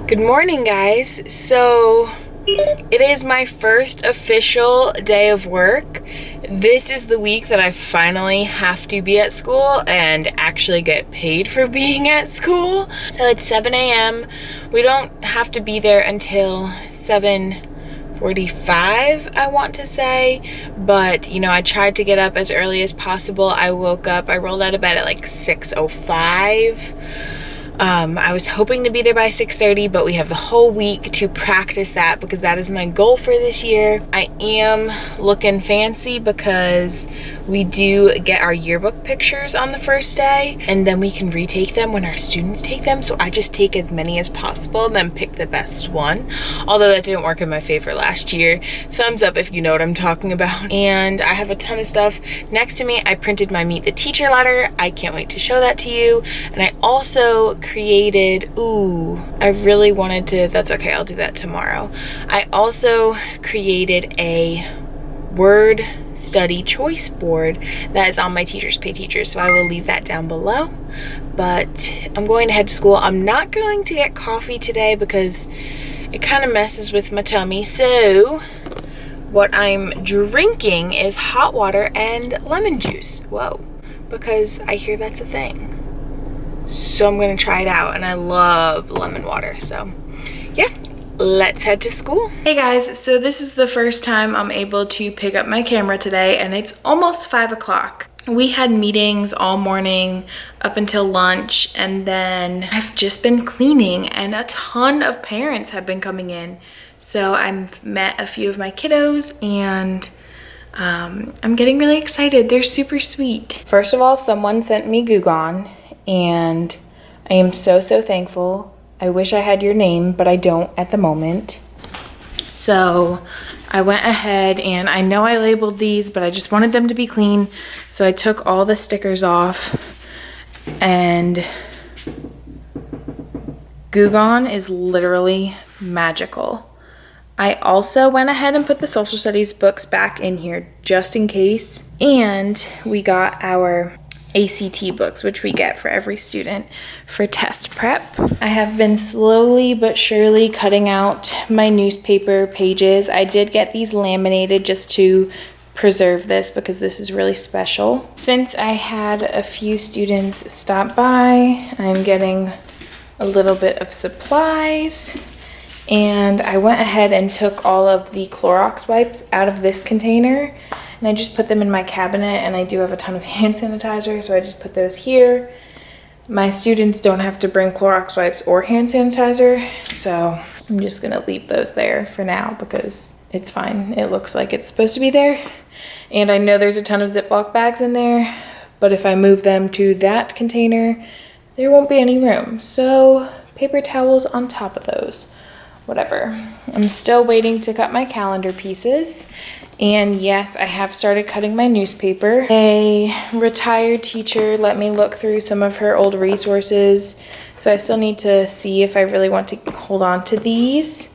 Good morning, guys. So it is my first official day of work. This is the week that I finally have to be at school and actually get paid for being at school. So it's 7 a.m. We don't have to be there until 7:45, I want to say, but you know, I tried to get up as early as possible. I rolled out of bed at like 6:05. I was hoping to be there by 6:30, but we have the whole week to practice that because that is my goal for this year. I am looking fancy because we do get our yearbook pictures on the first day, and then we can retake them when our students take them. So I just take as many as possible and then pick the best one. Although that didn't work in my favor last year. Thumbs up if you know what I'm talking about. And I have a ton of stuff next to me. I printed my Meet the Teacher letter. I can't wait to show that to you. And I also created, I really wanted to, that's okay, I'll do that tomorrow. I also created a word study choice board that is on my Teachers Pay Teachers, so I will leave that down below. But I'm going to head to school. I'm not going to get coffee today because it kind of messes with my tummy, so what I'm drinking is hot water and lemon juice. Whoa, because I hear that's a thing. So I'm gonna try it out, and I love lemon water. So yeah, let's head to school. Hey guys, so this is the first time I'm able to pick up my camera today, and it's almost 5 o'clock. We had meetings all morning up until lunch, and then I've just been cleaning, and a ton of parents have been coming in. So I've met a few of my kiddos, and I'm getting really excited. They're super sweet. First of all, someone sent me Gugon, and I am so thankful. I wish I had your name, but I don't at the moment. So I went ahead, and I know I labeled these, but I just wanted them to be clean. So I took all the stickers off, and Gugon is literally magical. I also went ahead and put the social studies books back in here just in case. And we got our ACT books, which we get for every student for test prep. I have been slowly but surely cutting out my newspaper pages. I did get these laminated just to preserve this because this is really special. Since I had a few students stop by, I'm getting a little bit of supplies. And I went ahead and took all of the Clorox wipes out of this container, and I just put them in my cabinet, and I do have a ton of hand sanitizer, so I just put those here. My students don't have to bring Clorox wipes or hand sanitizer, so I'm just gonna leave those there for now because it's fine. It looks like it's supposed to be there. And I know there's a ton of Ziploc bags in there, but if I move them to that container, there won't be any room. So paper towels on top of those. Whatever. I'm still waiting to cut my calendar pieces. And yes, I have started cutting my newspaper. A retired teacher let me look through some of her old resources. So I still need to see if I really want to hold on to these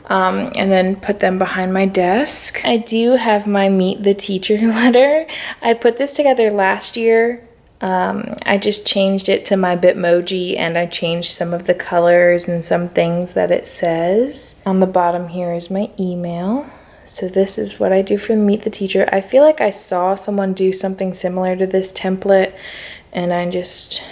and then put them behind my desk. I do have my Meet the Teacher letter. I put this together last year. I just changed it to my Bitmoji, and I changed some of the colors and some things that it says. On the bottom here is my email. So this is what I do for Meet the Teacher. I feel like I saw someone do something similar to this template, and I just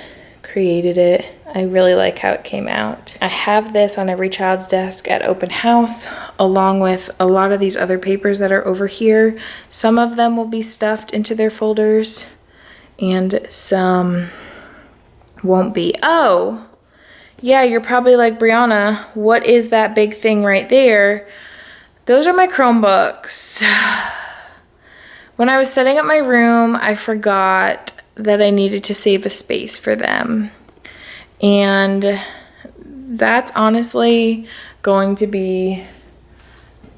created it. I really like how it came out. I have this on every child's desk at open house, along with a lot of these other papers that are over here. Some of them will be stuffed into their folders, and some won't be. Oh, yeah, you're probably like, Brianna, what is that big thing right there? Those are my Chromebooks. When I was setting up my room, I forgot that I needed to save a space for them. And that's honestly going to be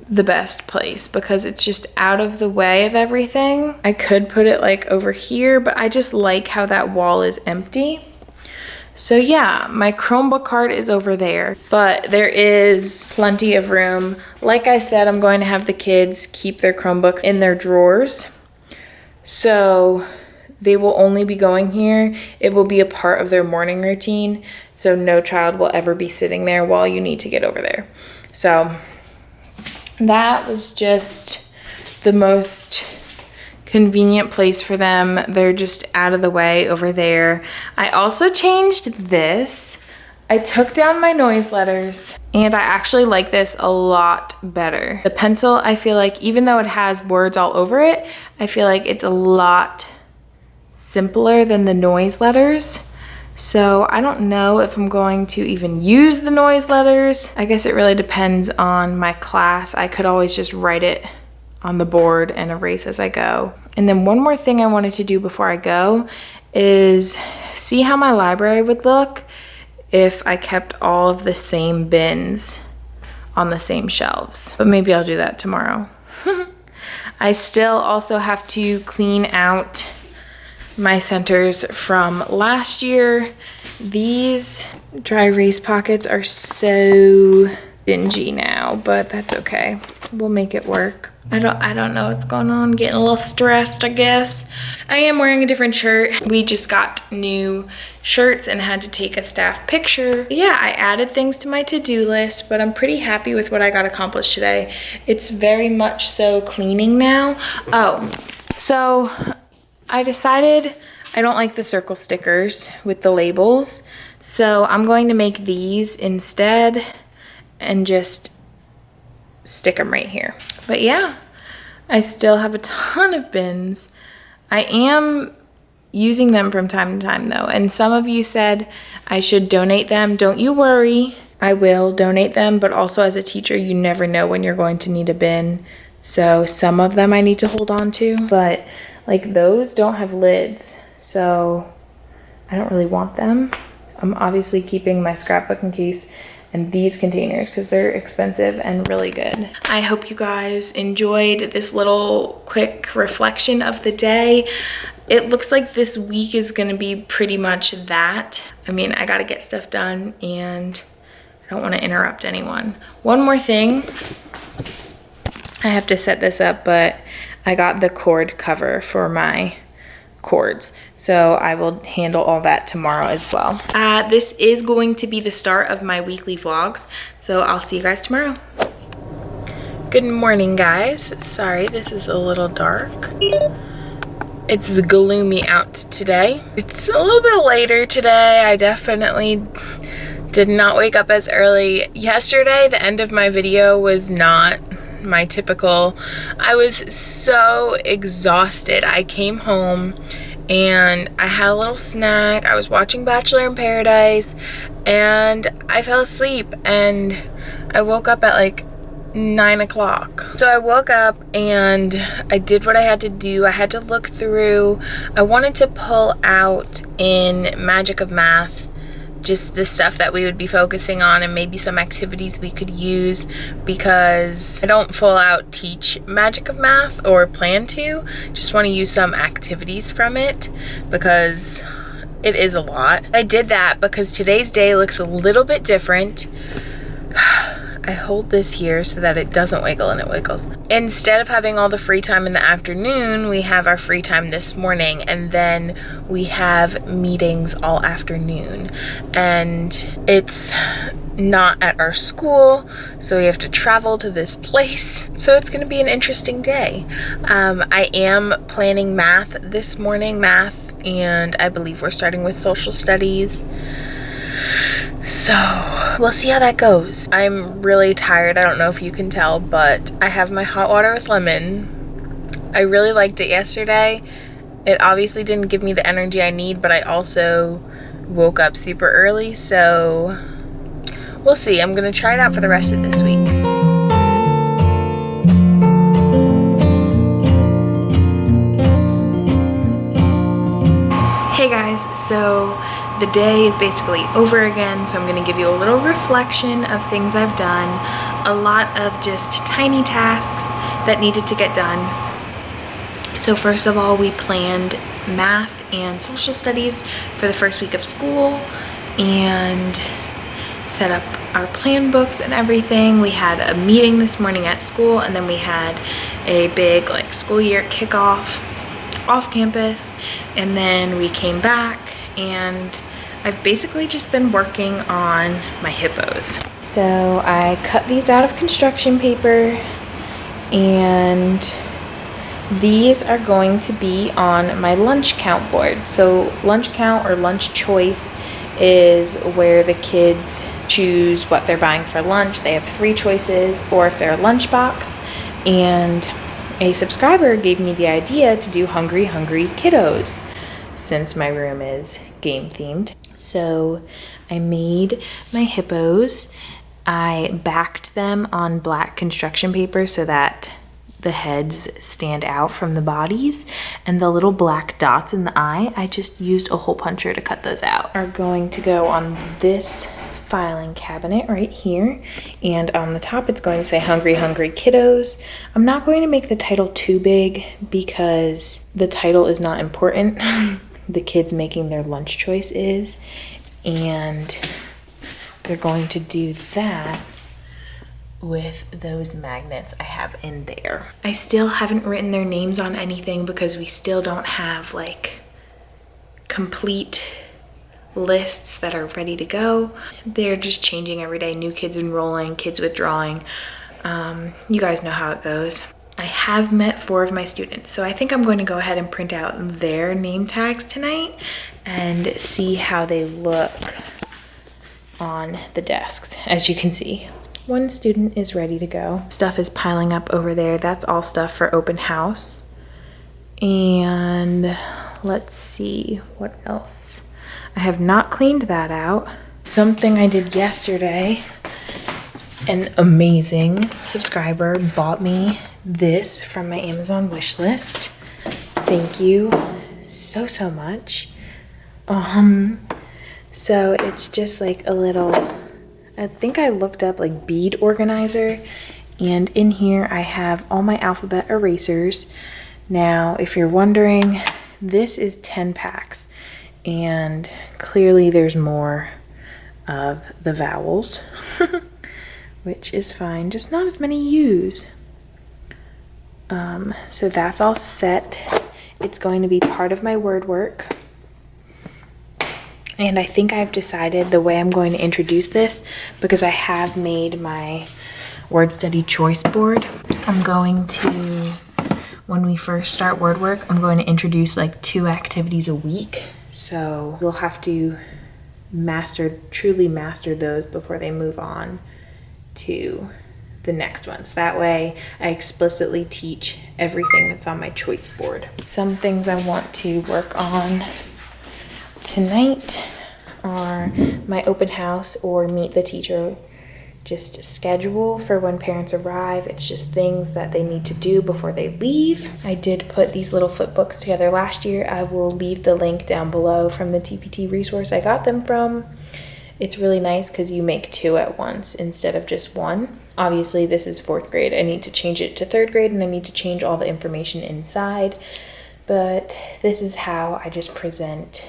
the best place because it's just out of the way of everything. I could put it like over here, but I just like how that wall is empty. So yeah, my Chromebook cart is over there, but there is plenty of room. Like I said, I'm going to have the kids keep their Chromebooks in their drawers. So they will only be going here. It will be a part of their morning routine. so no child will ever be sitting there while you need to get over there. So that was just the most convenient place for them. They're just out of the way over there. I also changed this. I took down my noise letters, and I actually like this a lot better. The pencil, I feel like, even though it has words all over it, I feel like it's a lot simpler than the noise letters. So I don't know if I'm going to even use the noise letters. I guess it really depends on my class. I could always just write it on the board and erase as I go. And then one more thing I wanted to do before I go is see how my library would look if I kept all of the same bins on the same shelves. But maybe I'll do that tomorrow. I still also have to clean out my centers from last year. These dry erase pockets are so dingy now, but that's okay. We'll make it work. I don't know what's going on. Getting a little stressed, I guess. I am wearing a different shirt. We just got new shirts and had to take a staff picture. Yeah, I added things to my to-do list, but I'm pretty happy with what I got accomplished today. It's very much so cleaning now. Oh, so I decided I don't like the circle stickers with the labels, so I'm going to make these instead and just stick them right here. But yeah, I still have a ton of bins. I am using them from time to time though, and some of you said I should donate them. Don't you worry, I will donate them, but also as a teacher, you never know when you're going to need a bin. So some of them I need to hold on to, but like those don't have lids, so I don't really want them. I'm obviously keeping my scrapbooking case and these containers because they're expensive and really good. I hope you guys enjoyed this little quick reflection of the day. It looks like this week is gonna be pretty much that. I mean, I gotta get stuff done and I don't wanna interrupt anyone. One more thing, I have to set this up, but I got the cord cover for my cords, so I will handle all that tomorrow as well. This is going to be the start of my weekly vlogs, so I'll see you guys tomorrow. Good morning, guys. Sorry, this is a little dark. It's gloomy out today. It's a little bit later today. I definitely did not wake up as early. Yesterday, the end of my video was not my typical. I was so exhausted. I came home and I had a little snack. I was watching Bachelor in Paradise and I fell asleep, and I woke up at like 9 o'clock. So I woke up and I did what I had to do. I had to look through. I wanted to pull out in Magic of Math just the stuff that we would be focusing on and maybe some activities we could use, because I don't full out teach Magic of Math or plan to. Just want to use some activities from it because it is a lot. I did that because today's day looks a little bit different. I hold this here so that it doesn't wiggle, and it wiggles. Instead of having all the free time in the afternoon, we have our free time this morning, and then we have meetings all afternoon. And it's not at our school, so we have to travel to this place. So it's gonna be an interesting day. I am planning math this morning, and I believe we're starting with social studies. So we'll see how that goes. I'm really tired. I don't know if you can tell, but I have my hot water with lemon. I really liked it yesterday. It obviously didn't give me the energy I need, but I also woke up super early, so we'll see. I'm gonna try it out for the rest of this week. Hey guys, so the day is basically over again, so I'm going to give you a little reflection of things I've done. A lot of just tiny tasks that needed to get done. So first of all, we planned math and social studies for the first week of school and set up our plan books and everything. We had a meeting this morning at school, and then we had a big like school year kickoff off campus, and then we came back and I've basically just been working on my hippos. So I cut these out of construction paper, and these are going to be on my lunch count board. So lunch count or lunch choice is where the kids choose what they're buying for lunch. They have 3 choices, or if they're a lunchbox. And a subscriber gave me the idea to do Hungry Hungry Kiddos, since my room is game themed. So I made my hippos. I backed them on black construction paper so that the heads stand out from the bodies, and the little black dots in the eye, I just used a hole puncher to cut those out, are going to go on this filing cabinet right here, and on the top it's going to say Hungry Hungry Kiddos. I'm not going to make the title too big because the title is not important. The kids making their lunch choice is, and they're going to do that with those magnets I have in there. I still haven't written their names on anything because we still don't have like complete lists that are ready to go. They're just changing every day. New kids enrolling, kids withdrawing. You guys know how it goes. I have met 4 of my students, so I think I'm going to go ahead and print out their name tags tonight and see how they look on the desks. As you can see, 1 student is ready to go. Stuff is piling up over there. That's all stuff for open house. And let's see what else. I have not cleaned that out. Something I did yesterday, an amazing subscriber bought me this from my Amazon wish list. Thank you so much. So it's just like a little, I think I looked up like bead organizer, and in here I have all my alphabet erasers. Now, if you're wondering, this is 10 packs, and clearly there's more of the vowels, which is fine, just not as many U's. So that's all set. It's going to be part of my word work. And I think I've decided the way I'm going to introduce this, because I have made my word study choice board. I'm going to, when we first start word work, I'm going to introduce like 2 activities a week. So you'll have to truly master those before they move on to the next ones. That way I explicitly teach everything that's on my choice board. Some things I want to work on tonight are my open house or meet the teacher just schedule for when parents arrive. It's just things that they need to do before they leave. I did put these little flip books together last year. I will leave the link down below from the TPT resource I got them from. It's really nice because you make 2 at once instead of just 1. Obviously this is 4th grade. I need to change it to 3rd grade, and I need to change all the information inside. But this is how I just present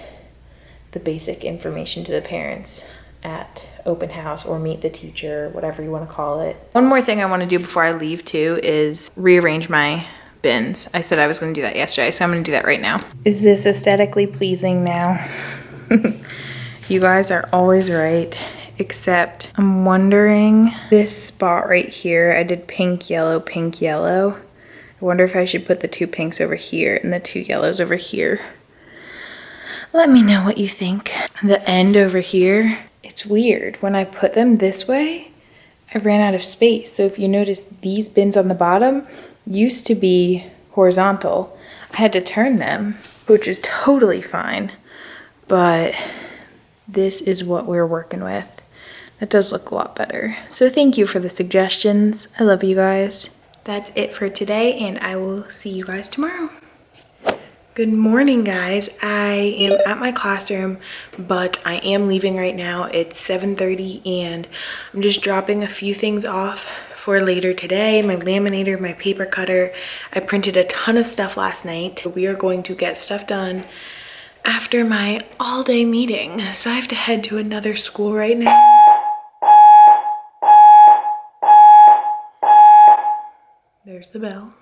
the basic information to the parents at open house or meet the teacher, whatever you want to call it. One more thing I want to do before I leave too is rearrange my bins. I said I was going to do that yesterday, so I'm going to do that right now. Is this aesthetically pleasing now? You guys are always right, except I'm wondering this spot right here. I did pink, yellow, pink, yellow. I wonder if I should put the 2 pinks over here and the 2 yellows over here. Let me know what you think. The end over here, it's weird. When I put them this way, I ran out of space. So if you notice, these bins on the bottom used to be horizontal. I had to turn them, which is totally fine. But this is what we're working with. That does look a lot better. So thank you for the suggestions. I love you guys. That's it for today, and I will see you guys tomorrow. Good morning, guys. I am at my classroom, but I am leaving right now. It's 7:30, and I'm just dropping a few things off for later today. My laminator, my paper cutter. I printed a ton of stuff last night. We are going to get stuff done after my all-day meeting. So I have to head to another school right now. There's there's the bell.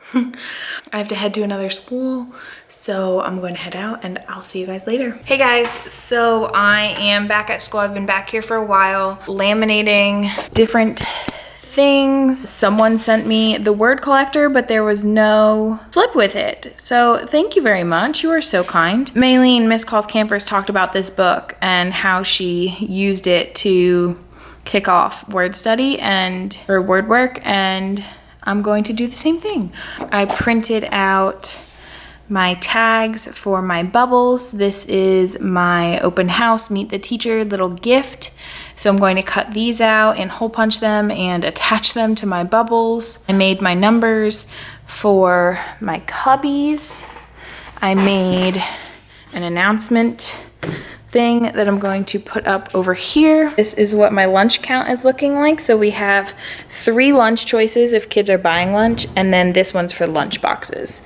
I have to head to another school, so I'm going to head out and I'll see you guys later. Hey guys, so I am back at school. I've been back here for a while, laminating different things. Someone sent me the word collector, but there was no slip with it. So thank you very much. You are so kind. Maylene, Miss Calls Campers, talked about this book and how she used it to kick off word study or word work, and I'm going to do the same thing. I printed out my tags for my bubbles. This is my open house meet the teacher little gift. So I'm going to cut these out and hole punch them and attach them to my bubbles. I made my numbers for my cubbies. I made an announcement thing that I'm going to put up over here. This is what my lunch count is looking like. So we have 3 lunch choices if kids are buying lunch, and then this one's for lunch boxes.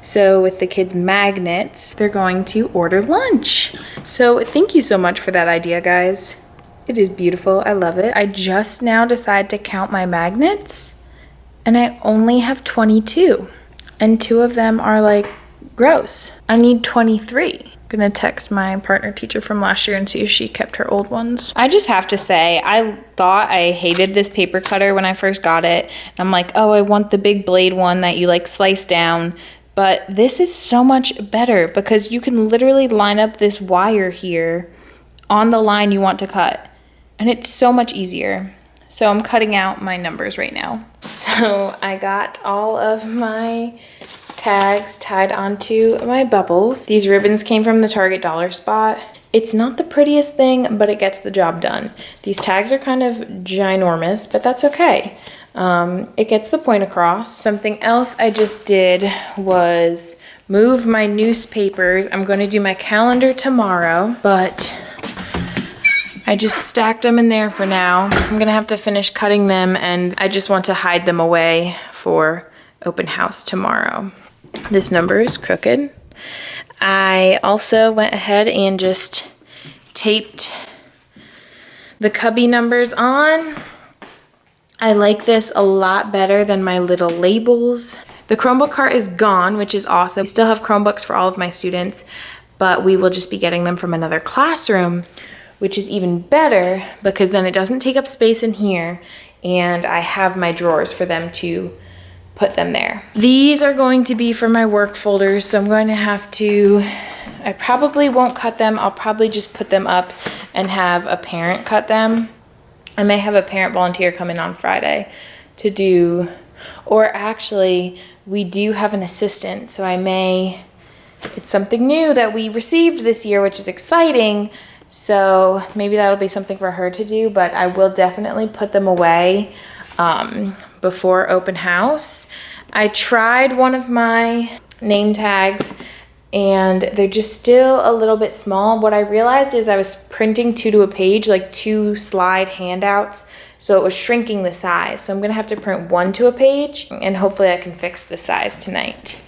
So with the kids' magnets, they're going to order lunch. So thank you so much for that idea, guys. It is beautiful. I love it. I just now decided to count my magnets, and I only have 22, and 2 of them are like gross. I need 23. Gonna text my partner teacher from last year and see if she kept her old ones. I just have to say, I thought I hated this paper cutter when I first got it. I'm like, oh, I want the big blade one that you like slice down. But this is so much better because you can literally line up this wire here on the line you want to cut. And it's so much easier. So I'm cutting out my numbers right now. So I got all of my tags tied onto my bubbles. These ribbons came from the Target dollar spot. It's not the prettiest thing, but it gets the job done. These tags are kind of ginormous, but that's okay. It gets the point across. Something else I just did was move my newspapers. I'm going to do my calendar tomorrow, but I just stacked them in there for now. I'm going to have to finish cutting them, and I just want to hide them away for open house tomorrow. This number is crooked. I also went ahead and just taped the cubby numbers on. I like this a lot better than my little labels. The Chromebook cart is gone, which is awesome. We still have Chromebooks for all of my students, but we will just be getting them from another classroom, which is even better because then it doesn't take up space in here, and I have my drawers for them to put them there. These are going to be for my work folders, so I'm going to have to, I probably won't cut them. I'll probably just put them up and have a parent cut them. I may have a parent volunteer come in on Friday to do, or actually we do have an assistant, so it's something new that we received this year, which is exciting. So maybe that'll be something for her to do, but I will definitely put them away before open house. I tried one of my name tags and they're just still a little bit small. What I realized is I was printing 2 to a page, like 2 slide handouts, so it was shrinking the size. So I'm gonna have to print 1 to a page, and hopefully I can fix the size tonight.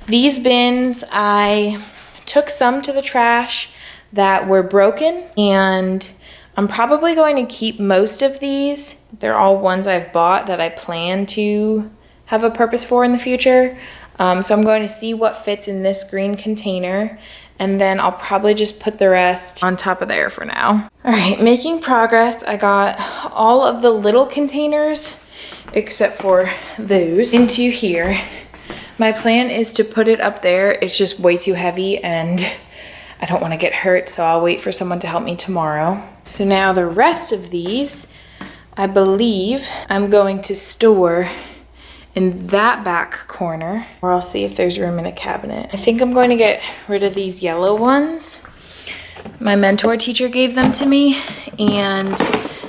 These bins, I took some to the trash that were broken, and I'm probably going to keep most of these. They're all ones I've bought that I plan to have a purpose for in the future. So I'm going to see what fits in this green container, and then I'll probably just put the rest on top of there for now. All right, making progress. I got all of the little containers, except for those, into here. My plan is to put it up there. It's just way too heavy and I don't want to get hurt, so I'll wait for someone to help me tomorrow. So now the rest of these, I believe I'm going to store in that back corner, or I'll see if there's room in a cabinet. I think I'm going to get rid of these yellow ones. My mentor teacher gave them to me, and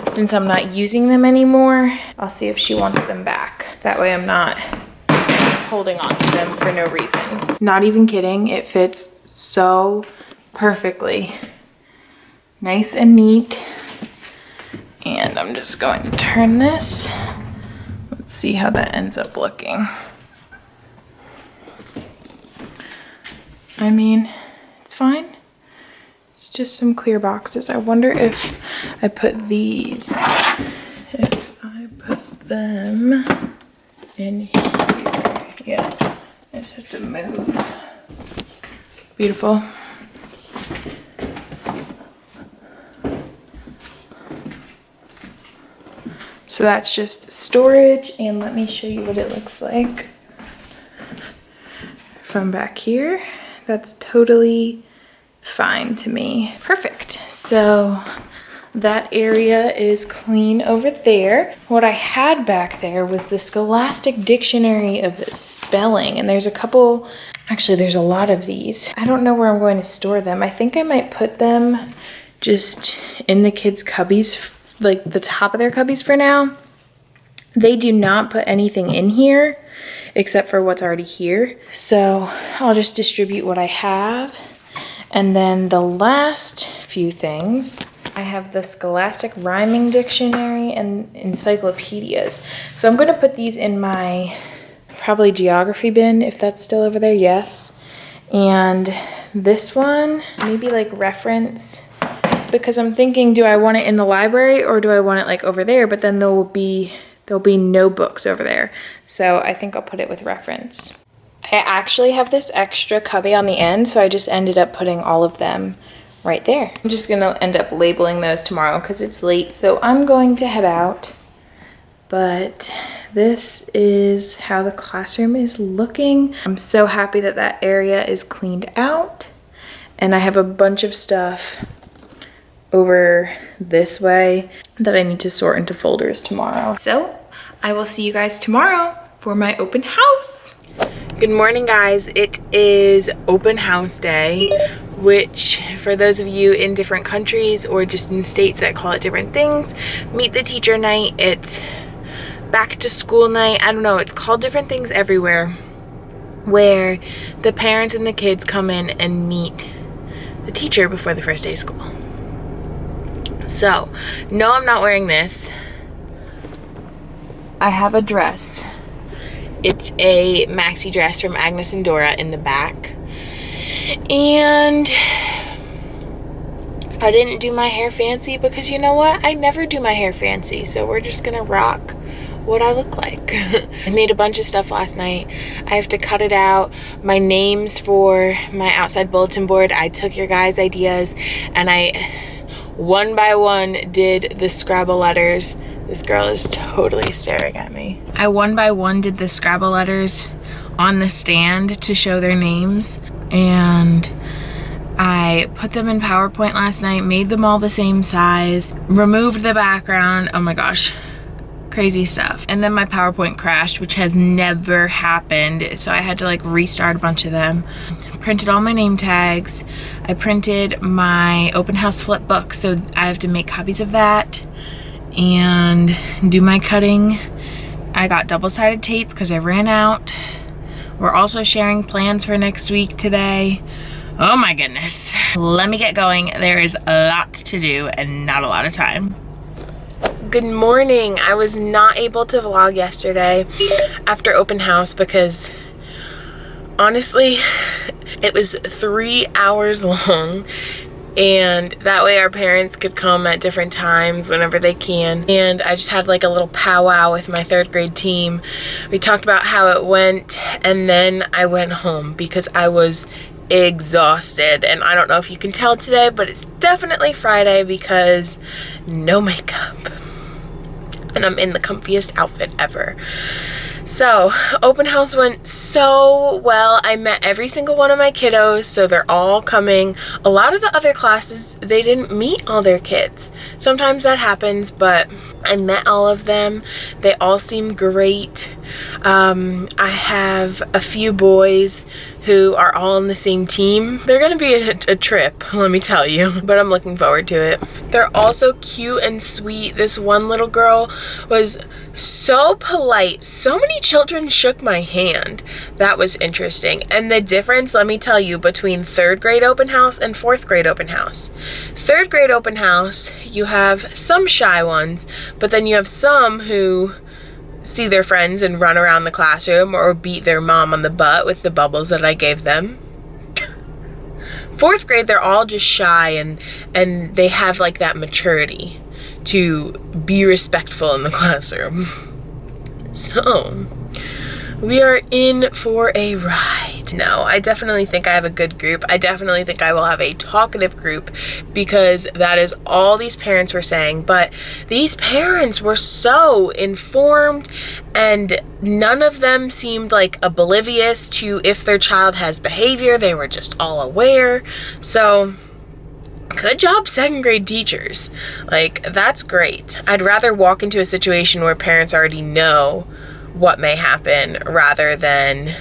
since I'm not using them anymore, I'll see if she wants them back. That way I'm not holding on to them for no reason. Not even kidding, it fits so perfectly. Nice and neat. And I'm just going to turn this. Let's see how that ends up looking. I mean, it's fine. It's just some clear boxes. I wonder if I put these, if I put them in here. Yeah, I just have to move. Beautiful. So that's just storage, and let me show you what it looks like from back here. That's totally fine to me. Perfect. So that area is clean over there. What I had back there was the Scholastic Dictionary of Spelling, and there's a couple, actually there's a lot of these. I don't know where I'm going to store them. I think I might put them just in the kids' cubbies, like the top of their cubbies for now. They do not put anything in here except for what's already here. So I'll just distribute what I have. And then the last few things, I have the Scholastic Rhyming Dictionary and encyclopedias. So I'm going to put these in my probably geography bin, if that's still over there. Yes. And this one, maybe like reference, because I'm thinking, do I want it in the library or do I want it like over there? But then there'll be no books over there. So I think I'll put it with reference. I actually have this extra cubby on the end, so I just ended up putting all of them right there. I'm just gonna end up labeling those tomorrow because it's late, so I'm going to head out. But this is how the classroom is looking. I'm so happy that that area is cleaned out, and I have a bunch of stuff over this way that I need to sort into folders tomorrow. So I will see you guys tomorrow for my open house. Good morning, guys. It is open house day, which for those of you in different countries or just in states that call it different things, meet the teacher night, it's back to school night, I don't know, it's called different things everywhere, where the parents and the kids come in and meet the teacher before the first day of school. So, no, I'm not wearing this. I have a dress. It's a maxi dress from Agnes and Dora in the back. And I didn't do my hair fancy because you know what? I never do my hair fancy. So we're just gonna rock what I look like. I made a bunch of stuff last night. I have to cut it out. My names for my outside bulletin board, I took your guys' ideas and I one by one did the Scrabble letters. This girl is totally staring at me. I one by one did the Scrabble letters on the stand to show their names, and I put them in PowerPoint last night, made them all the same size, removed the background. Oh my gosh, crazy stuff. And then my PowerPoint crashed, which has never happened, so I had to like restart a bunch of them. Printed all my name tags. I printed my open house flip book, so I have to make copies of that and do my cutting. I got double-sided tape because I ran out. We're also sharing plans for next week today. Oh my goodness. Let me get going. There is a lot to do and not a lot of time. Good morning. I was not able to vlog yesterday after open house because honestly, it was 3 hours long, and that way our parents could come at different times whenever they can. And I just had like a little powwow with my 3rd grade team. We talked about how it went, and then I went home because I was exhausted. And I don't know if you can tell today, but it's definitely Friday because no makeup. And I'm in the comfiest outfit ever. So, open house went so well. I met every single one of my kiddos, so they're all coming. A lot of the other classes, they didn't meet all their kids. Sometimes that happens, but I met all of them. They all seem great. I have a few boys who are all on the same team. They're gonna be a trip, let me tell you, but I'm looking forward to it. They're also cute and sweet. This one little girl was so polite. So many children shook my hand. That was interesting. And the difference, let me tell you, between 3rd grade open house and 4th grade open house. 3rd grade open house, you have some shy ones, but then you have some who see their friends and run around the classroom or beat their mom on the butt with the bubbles that I gave them. 4th grade, they're all just shy and they have like that maturity to be respectful in the classroom. So, We are in for a ride. No, I definitely think I have a good group. I definitely think I will have a talkative group because that is all these parents were saying. But these parents were so informed and none of them seemed like oblivious to if their child has behavior. They were just all aware. So good job, second grade teachers. Like, that's great. I'd rather walk into a situation where parents already know what may happen rather than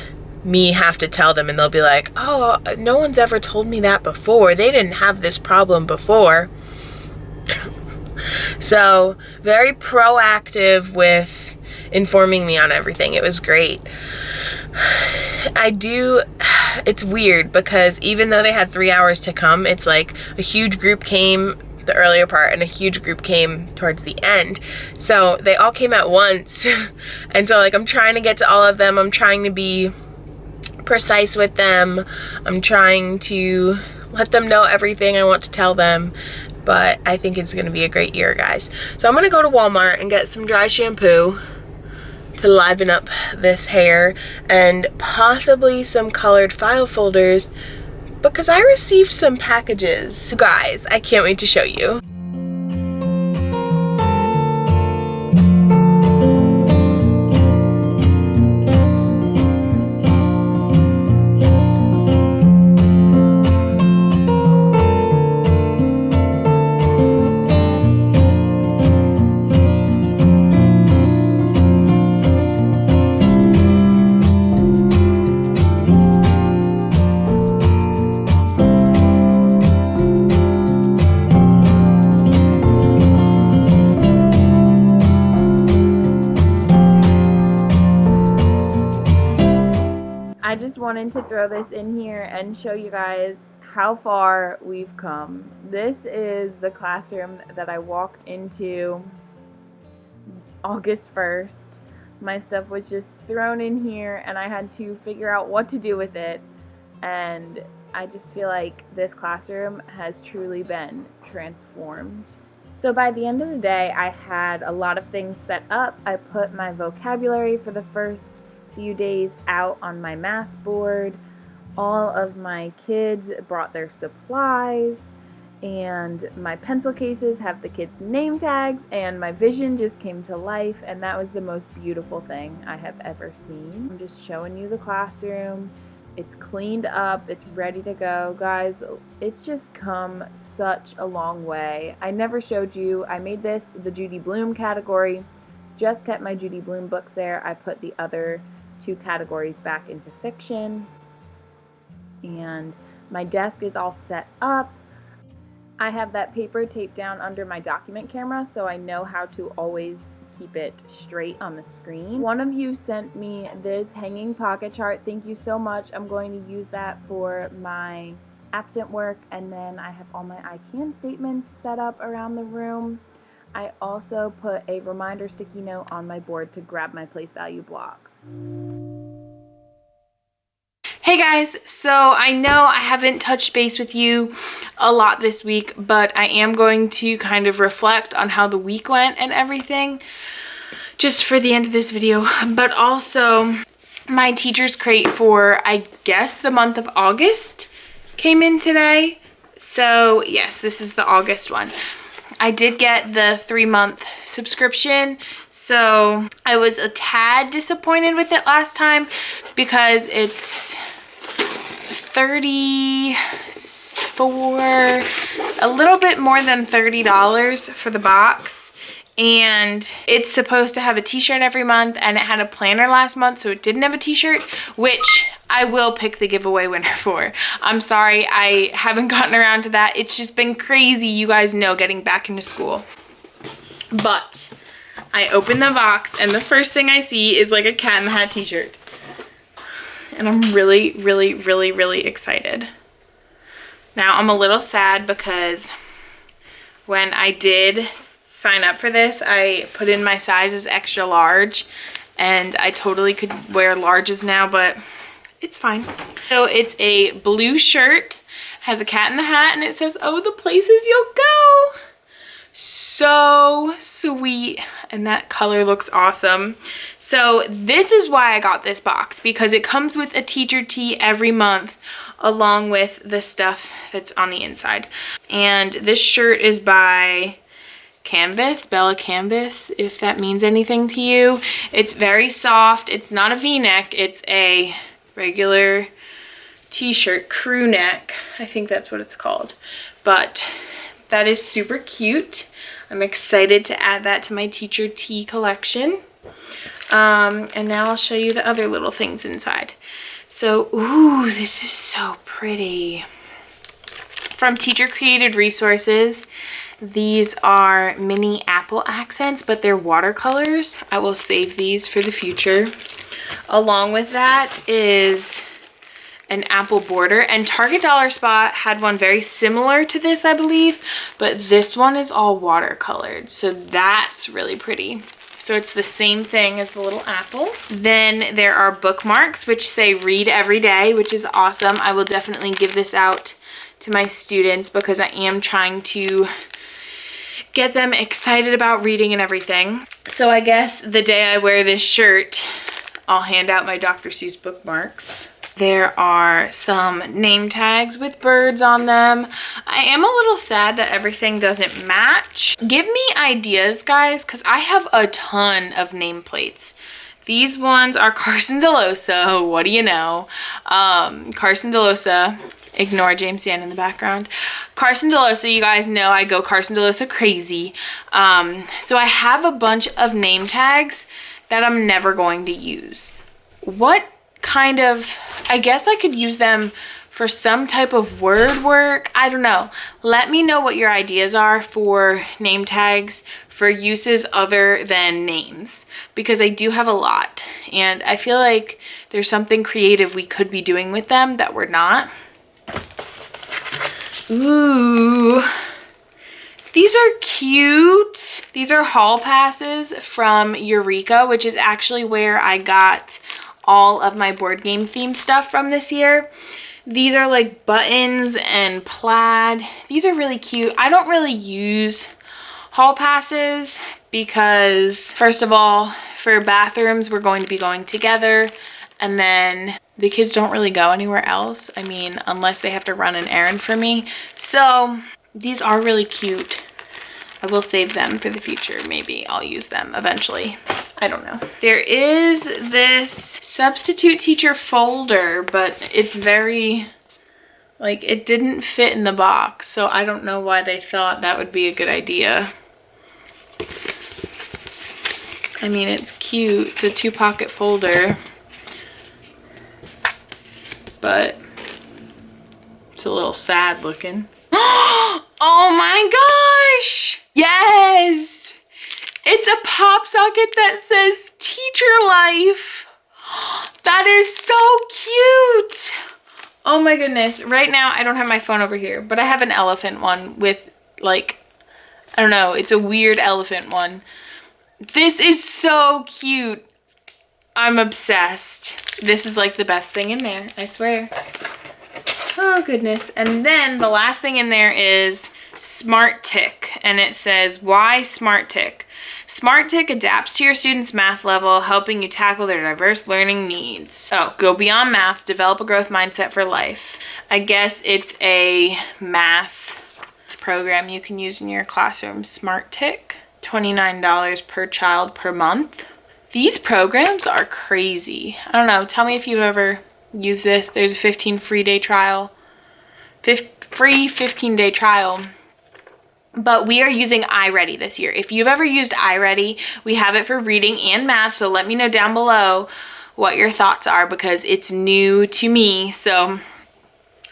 me have to tell them and they'll be like, oh, no one's ever told me that before. They didn't have this problem before. So very proactive with informing me on everything. It was great. It's weird because even though they had 3 hours to come, it's like a huge group came the earlier part and a huge group came towards the end. So they all came at once. And so like I'm trying to get to all of them. I'm trying to be precise with them. I'm trying to let them know everything I want to tell them. But I think it's gonna be a great year, guys. So I'm gonna go to Walmart and get some dry shampoo to liven up this hair and possibly some colored file folders because I received some packages. Guys, I can't wait to show you. I just wanted to throw this in here and show you guys how far we've come. This is the classroom that I walked into August 1st. My stuff was just thrown in here and I had to figure out what to do with it. And I just feel like this classroom has truly been transformed. So by the end of the day, I had a lot of things set up. I put my vocabulary for the first few days out on my math board. All of my kids brought their supplies and my pencil cases have the kids' name tags and my vision just came to life and that was the most beautiful thing I have ever seen. I'm just showing you the classroom. It's cleaned up, it's ready to go. Guys, it's just come such a long way. I never showed you, I made this the Judy Blume category, just kept my Judy Blume books there. I put the other 2 categories back into fiction and my desk is all set up. I have that paper taped down under my document camera so I know how to always keep it straight on the screen. One of you sent me this hanging pocket chart. Thank you so much. I'm going to use that for my absent work and then I have all my I can statements set up around the room. I also put a reminder sticky note on my board to grab my place value blocks. Hey guys, so I know I haven't touched base with you a lot this week, but I am going to kind of reflect on how the week went and everything just for the end of this video. But also my teacher's crate for, I guess, the month of August came in today. So yes, this is the August one. I did get the 3-month subscription, so I was a tad disappointed with it last time because it's a little bit more than $30 for the box. And it's supposed to have a t-shirt every month and it had a planner last month, so it didn't have a t-shirt, which I will pick the giveaway winner for. I'm sorry, I haven't gotten around to that. It's just been crazy, you guys know, getting back into school. But I open the box and the first thing I see is like a Cat in the Hat t-shirt. And I'm really, really, really, really excited. Now I'm a little sad because when I did sign up for this, I put in my size as extra large and I totally could wear larges now, but it's fine. So it's a blue shirt, has a cat in the hat, and it says, "Oh, the places you'll go." So sweet, and that color looks awesome. So this is why I got this box, because it comes with a teacher tee every month along with the stuff that's on the inside. And this shirt is by Canvas, Bella Canvas, if that means anything to you. It's very soft. It's not a v-neck, it's a regular t-shirt, crew neck, I think that's what it's called. But that is super cute. I'm excited to add that to my teacher tee collection. And now I'll show you the other little things inside. So, ooh, this is so pretty. From Teacher Created Resources, these are mini apple accents, but they're watercolors. I will save these for the future. Along with that is an apple border, and Target Dollar Spot had one very similar to this, I believe, but this one is all watercolored, so that's really pretty. So it's the same thing as the little apples. Then there are bookmarks which say read every day, which is awesome. I will definitely give this out to my students because I am trying to get them excited about reading and everything. So I guess the day I wear this shirt, I'll hand out my Dr. Seuss bookmarks. There are some name tags with birds on them. I am a little sad that everything doesn't match. Give me ideas, guys, because I have a ton of nameplates. These ones are Carson DeLosa. What do you know? Carson DeLosa. Ignore James Dan in the background. Carson DeLosa, you guys know I go Carson DeLosa crazy. So I have a bunch of name tags that I'm never going to use. What kind of, I guess I could use them for some type of word work. I don't know. Let me know what your ideas are for name tags for uses other than names, because I do have a lot and I feel like there's something creative we could be doing with them that we're not. Ooh, these are cute. These are hall passes from Eureka, which is actually where I got all of my board game themed stuff from this year. These are like buttons and plaid. These are really cute. I don't really use hall passes because, first of all, for bathrooms, we're going to be going together, and then the kids don't really go anywhere else. I mean, unless they have to run an errand for me. So these are really cute. I will save them for the future. Maybe I'll use them eventually. I don't know. There is this substitute teacher folder, but it's very, like, it didn't fit in the box. So I don't know why they thought that would be a good idea. I mean, it's cute. It's a 2-pocket folder. But it's a little sad looking. Oh my gosh! Yes! It's a pop socket that says Teacher Life. That is so cute. Oh my goodness. Right now, I don't have my phone over here, but I have an elephant one with, like, I don't know, it's a weird elephant one. This is so cute. I'm obsessed. This is like the best thing in there, I swear. Oh goodness. And then the last thing in there is Smart Tick, and it says, why Smart Tick? Smart Tick adapts to your students' math level, helping you tackle their diverse learning needs. Oh, go beyond math, develop a growth mindset for life. I guess it's a math program you can use in your classroom. Smart Tick, $29 per child per month. These programs are crazy. I don't know, tell me if you've ever used this. There's a 15 free day trial. Free 15-day trial. But we are using iReady this year. If you've ever used iReady, we have it for reading and math, so let me know down below what your thoughts are because it's new to me, so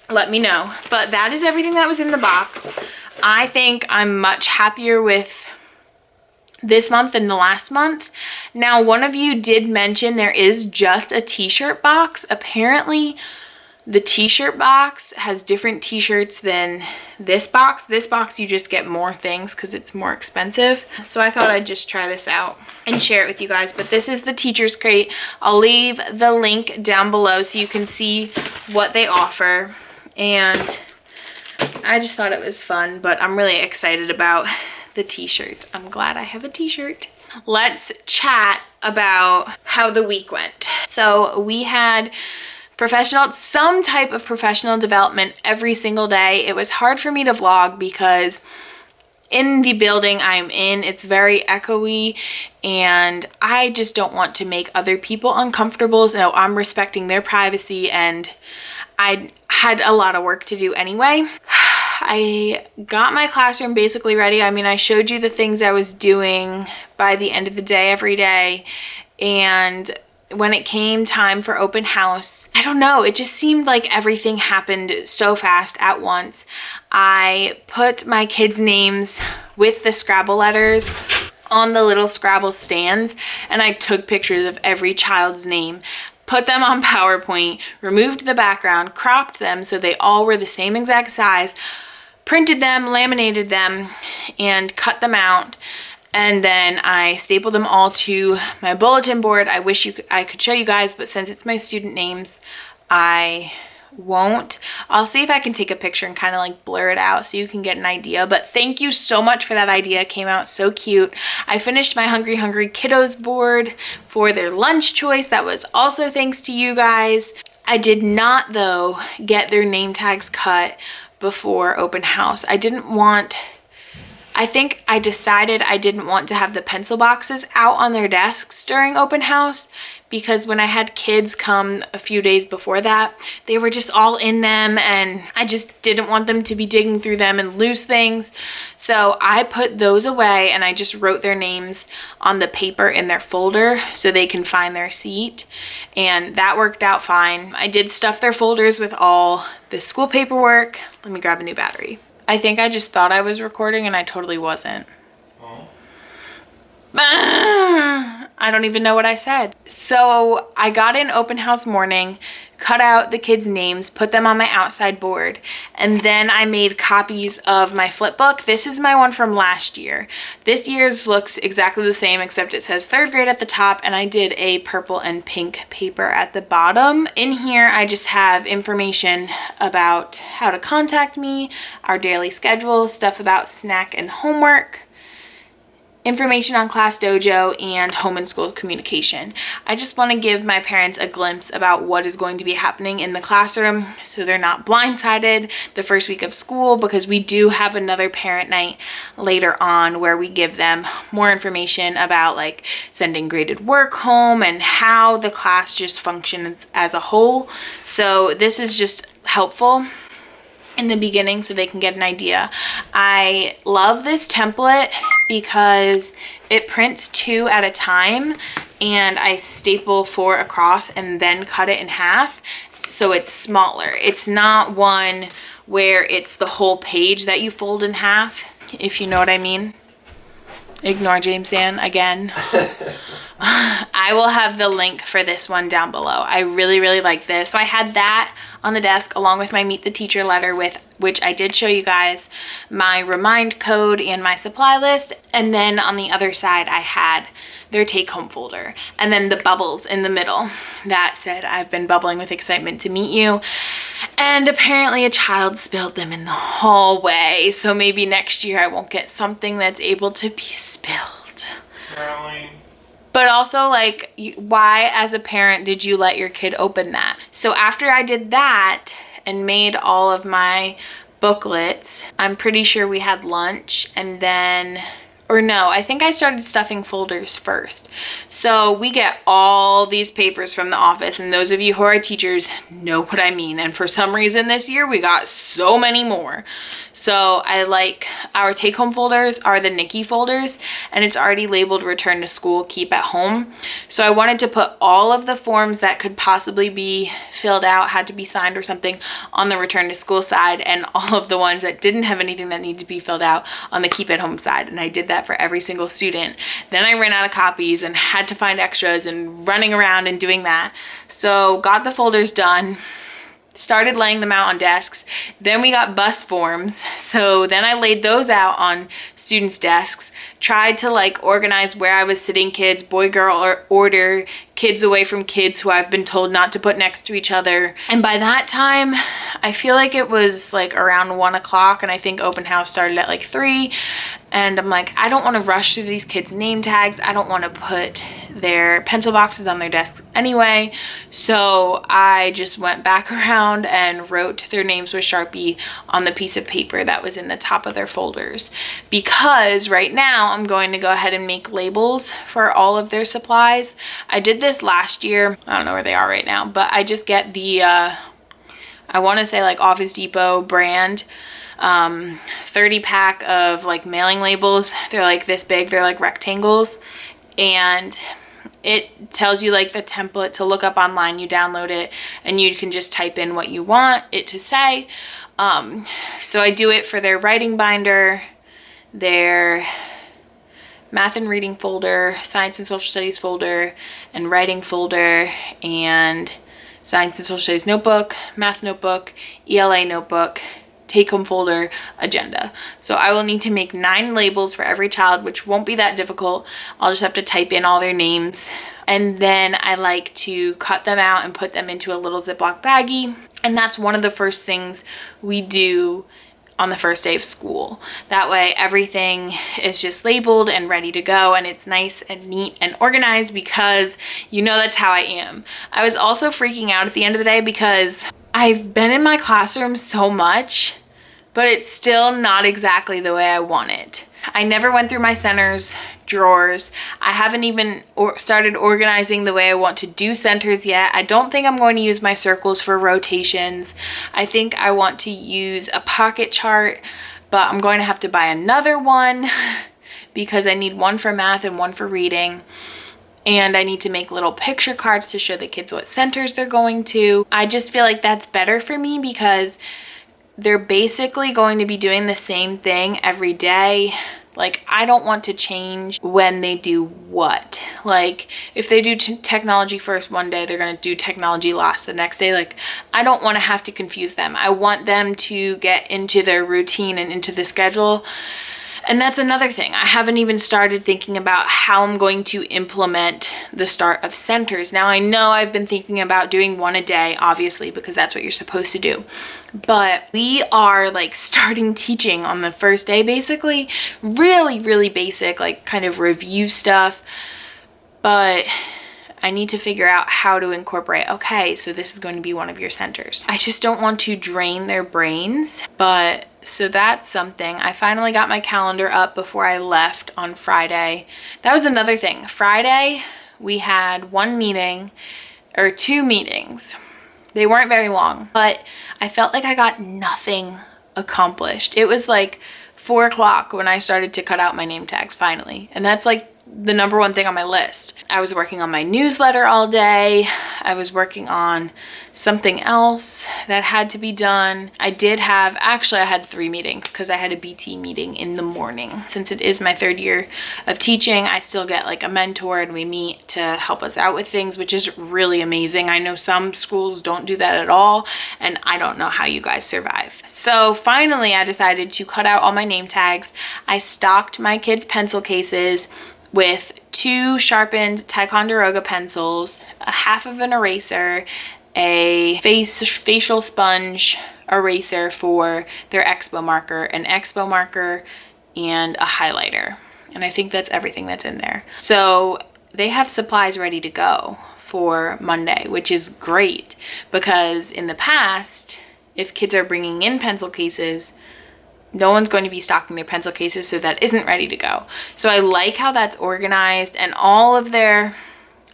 let me know. But that is everything that was in the box. I think I'm much happier with this month than the last month. Now, one of you did mention there is just a t-shirt box. Apparently, the t-shirt box has different t-shirts than this box. This box, you just get more things because it's more expensive. So I thought I'd just try this out and share it with you guys. But this is the Teacher's Crate. I'll leave the link down below so you can see what they offer. And I just thought it was fun, but I'm really excited about the t-shirt. I'm glad I have a t-shirt. Let's chat about how the week went. So we had some type of professional development every single day. It was hard for me to vlog because in the building I'm in, it's very echoey and I just don't want to make other people uncomfortable. So I'm respecting their privacy and I had a lot of work to do anyway. I got my classroom basically ready. I mean, I showed you the things I was doing by the end of the day every day. And when it came time for open house, I don't know, it just seemed like everything happened so fast at once. I put my kids' names with the Scrabble letters on the little Scrabble stands, and I took pictures of every child's name, put them on PowerPoint, removed the background, cropped them so they all were the same exact size, printed them, laminated them, and cut them out. And then I stapled them all to my bulletin board. I wish I could show you guys, but since it's my student names, I won't. I'll see if I can take a picture and kind of like blur it out so you can get an idea. But thank you so much for that idea. It came out so cute. I finished my Hungry Hungry Kiddos board for their lunch choice. That was also thanks to you guys. I did not, though, get their name tags cut before open house. I think I decided I didn't want to have the pencil boxes out on their desks during open house because when I had kids come a few days before that, they were just all in them and I just didn't want them to be digging through them and lose things. So I put those away and I just wrote their names on the paper in their folder so they can find their seat, and that worked out fine. I did stuff their folders with all the school paperwork. Let me grab a new battery. I think I just thought I was recording and I totally wasn't. Oh. I don't even know what I said. So I got in open house morning, cut out the kids' names, put them on my outside board, and then I made copies of my flip book. This is my one from last year. This year's looks exactly the same except it says 3rd grade at the top and I did a purple and pink paper at the bottom. In here I just have information about how to contact me, our daily schedule, stuff about snack and homework, information on Class Dojo, and home and school communication. I just want to give my parents a glimpse about what is going to be happening in the classroom so they're not blindsided the first week of school, because we do have another parent night later on where we give them more information about like sending graded work home and how the class just functions as a whole. So this is just helpful in the beginning so they can get an idea. I love this template because it prints 2 at a time and I staple 4 across and then cut it in half so it's smaller. It's not one where it's the whole page that you fold in half, if you know what I mean. Ignore James Dan again. I will have the link for this one down below. I really like this. So I had that on the desk along with my Meet the Teacher letter, with which I did show you guys my remind code and my supply list. And then on the other side I had their take home folder and then the bubbles in the middle that said, "I've been bubbling with excitement to meet you." And apparently a child spilled them in the hallway, so maybe next year I won't get something that's able to be spilled. Really? But also, like, why as a parent did you let your kid open that? So after I did that and made all of my booklets, I'm pretty sure we had lunch, and then, or no, I think I started stuffing folders first. So we get all these papers from the office, and those of you who are teachers know what I mean. And for some reason this year we got so many more. So I like, our take-home folders are the Nikki folders, and it's already labeled return to school, keep at home. So I wanted to put all of the forms that could possibly be filled out, had to be signed or something, on the return to school side, and all of the ones that didn't have anything that needed to be filled out on the keep at home side. And I did that for every single student. Then I ran out of copies and had to find extras and running around and doing that. So got the folders done, started laying them out on desks. Then we got bus forms. So then I laid those out on students' desks, tried to like organize where I was sitting kids, boy, girl, or order, kids away from kids who I've been told not to put next to each other. And by that time, I feel like it was like around 1 o'clock, and I think open house started at like 3. And I'm like, I don't want to rush through these kids' name tags. I don't want to put their pencil boxes on their desks anyway. So I just went back around and wrote their names with Sharpie on the piece of paper that was in the top of their folders. Because right now I'm going to go ahead and make labels for all of their supplies. I did this last year. I don't know where they are right now, but I just get the, I want to say like Office Depot brand 30 pack of like mailing labels. They're like this big, they're like rectangles, and it tells you like the template to look up online. You download it and you can just type in what you want it to say. So I do it for their writing binder, their math and reading folder, science and social studies folder, and writing folder, and science and social studies notebook, math notebook, ELA notebook, take-home folder, agenda. So I will need to make 9 labels for every child, which won't be that difficult. I'll just have to type in all their names. And then I like to cut them out and put them into a little Ziploc baggie. And that's one of the first things we do on the first day of school. That way everything is just labeled and ready to go, and it's nice and neat and organized, because you know that's how I am. I was also freaking out at the end of the day because I've been in my classroom so much, but it's still not exactly the way I want it. I never went through my centers drawers. I haven't even started organizing the way I want to do centers yet. I don't think I'm going to use my circles for rotations. I think I want to use a pocket chart, but I'm going to have to buy another one because I need one for math and one for reading. And I need to make little picture cards to show the kids what centers they're going to. I just feel like that's better for me because they're basically going to be doing the same thing every day. Like, I don't want to change when they do what. Like, if they do technology first one day, they're going to do technology last the next day. Like, I don't want to have to confuse them. I want them to get into their routine and into the schedule. And that's another thing. I haven't even started thinking about how I'm going to implement the start of centers. Now, I know I've been thinking about doing one a day, obviously, because that's what you're supposed to do. But we are like starting teaching on the first day, basically. Really, really basic, like kind of review stuff. But I need to figure out how to incorporate, okay, so this is going to be one of your centers. I just don't want to drain their brains, but so that's something. I finally got my calendar up before I left on Friday. That was another thing. Friday, we had 1 meeting, or 2 meetings. They weren't very long, but I felt like I got nothing accomplished. It was like 4 o'clock when I started to cut out my name tags finally. And that's like the number one thing on my list. I was working on my newsletter all day. I was working on something else that had to be done. I had 3 meetings because I had a BT meeting in the morning. Since it is my 3rd year of teaching, I still get like a mentor and we meet to help us out with things, which is really amazing. I know some schools don't do that at all, and I don't know how you guys survive. So finally, I decided to cut out all my name tags. I stocked my kids' pencil cases with 2 sharpened Ticonderoga pencils, a half of an eraser, a facial sponge eraser for their expo marker, an expo marker, and a highlighter. And I think that's everything that's in there. So they have supplies ready to go for Monday, which is great because in the past, if kids are bringing in pencil cases, no one's going to be stocking their pencil cases, so that isn't ready to go. So I like how that's organized, and all of their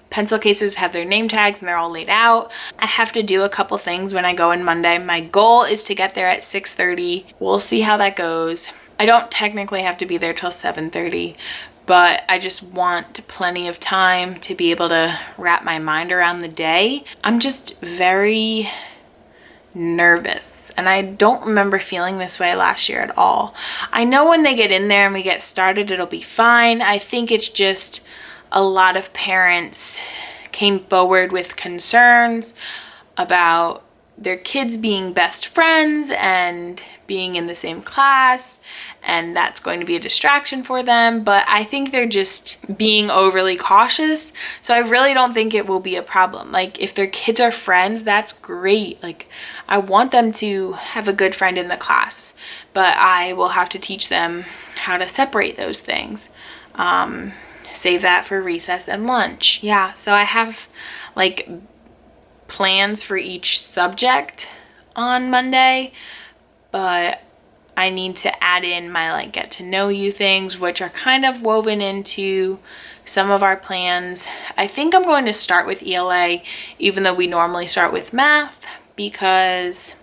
pencil cases have their name tags and they're all laid out. I have to do a couple things when I go in Monday. My goal is to get there at 6:30. We'll see how that goes. I don't technically have to be there till 7:30, but I just want plenty of time to be able to wrap my mind around the day. I'm just very nervous. And I don't remember feeling this way last year at all. I know when they get in there and we get started, it'll be fine. I think it's just a lot of parents came forward with concerns about their kids being best friends and being in the same class, and that's going to be a distraction for them. But I think they're just being overly cautious, so I really don't think it will be a problem. Like, if their kids are friends, that's great. Like, I want them to have a good friend in the class, but I will have to teach them how to separate those things. Save that for recess and lunch. Yeah, so I have like plans for each subject on Monday, but I need to add in my like get to know you things, which are kind of woven into some of our plans. I think I'm going to start with ELA, even though we normally start with math, because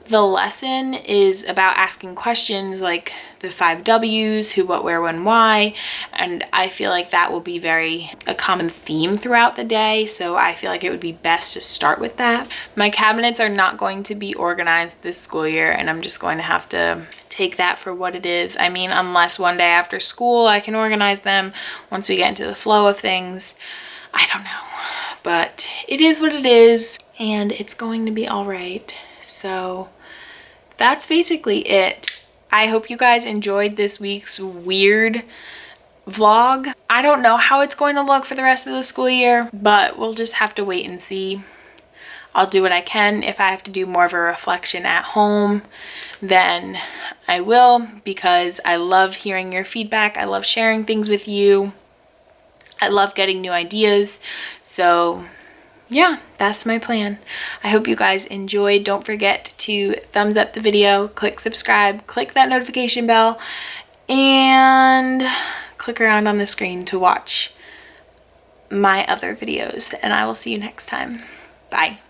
the lesson is about asking questions like the 5 W's, who, what, where, when, why, and I feel like that will be a common theme throughout the day, so I feel like it would be best to start with that. My cabinets are not going to be organized this school year, and I'm just going to have to take that for what it is. I mean, unless one day after school I can organize them once we get into the flow of things. I don't know, but it is what it is, and it's going to be all right. So that's basically it. I hope you guys enjoyed this week's weird vlog. I don't know how it's going to look for the rest of the school year, but we'll just have to wait and see. I'll do what I can. If I have to do more of a reflection at home, then I will, because I love hearing your feedback. I love sharing things with you. I love getting new ideas. So yeah, that's my plan. I hope you guys enjoyed. Don't forget to thumbs up the video, click subscribe, click that notification bell, and click around on the screen to watch my other videos. And I will see you next time. Bye.